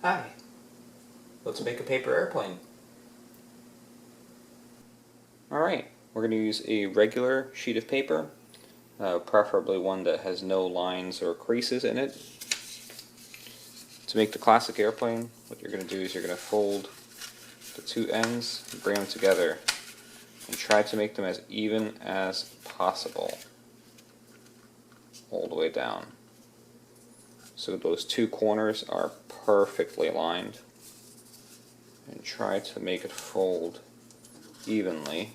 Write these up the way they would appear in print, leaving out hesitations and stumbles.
Hi, let's make a paper airplane. Alright, we're going to use a regular sheet of paper, preferably one that has no lines or creases in it. To make the classic airplane, what you're going to do is you're going to fold the two ends, bring them together, and try to make them as even as possible, all the way down. So those two corners are perfectly aligned, and try to make it fold evenly.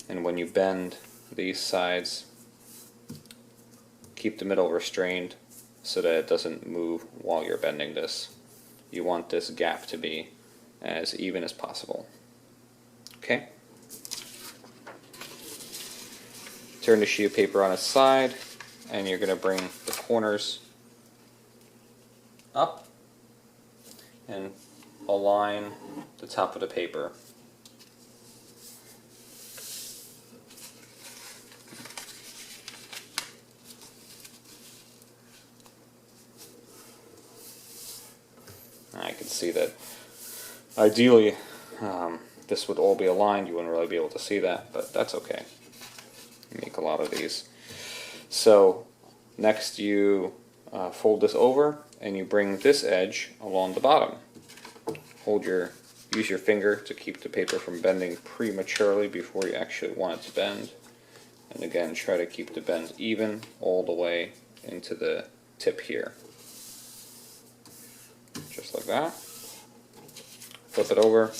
And when you bend these sides, keep the middle restrained so that it doesn't move while you're bending this. You want this gap to be as even as possible. Okay? Turn the sheet of paper on its side, and you're going to bring the corners up and align the top of the paper. I can see that ideally this would all be aligned. You wouldn't really be able to see that, but that's okay. You make a lot of these. So next you fold this over and you bring this edge along the bottom. Use your finger to keep the paper from bending prematurely before you actually want it to bend. And again, try to keep the bend even all the way into the tip here. Just like that. Flip it over,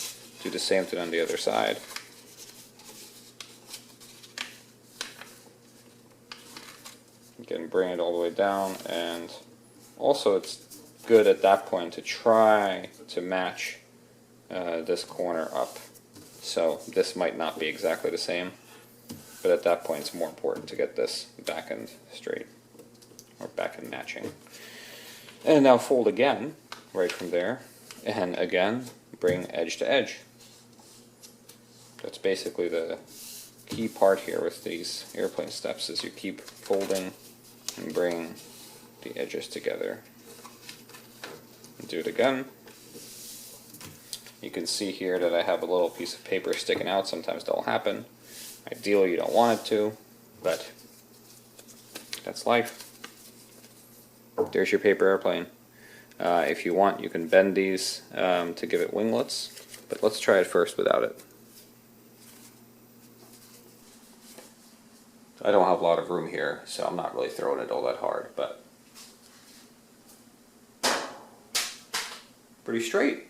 do the same thing on the other side. Again, bring it all the way down, and also it's good at that point to try to match this corner up. So this might not be exactly the same, but at that point it's more important to get this back end straight, or back end matching. And now fold again, right from there, and again bring edge to edge. That's basically the key part here with these airplane steps, is you keep folding and bring the edges together. And do it again. You can see here that I have a little piece of paper sticking out. Sometimes that'll happen. Ideally you don't want it to, but that's life. There's your paper airplane. If you want, you can bend these to give it winglets, but let's try it first without it. I don't have a lot of room here, so I'm not really throwing it all that hard, but pretty straight.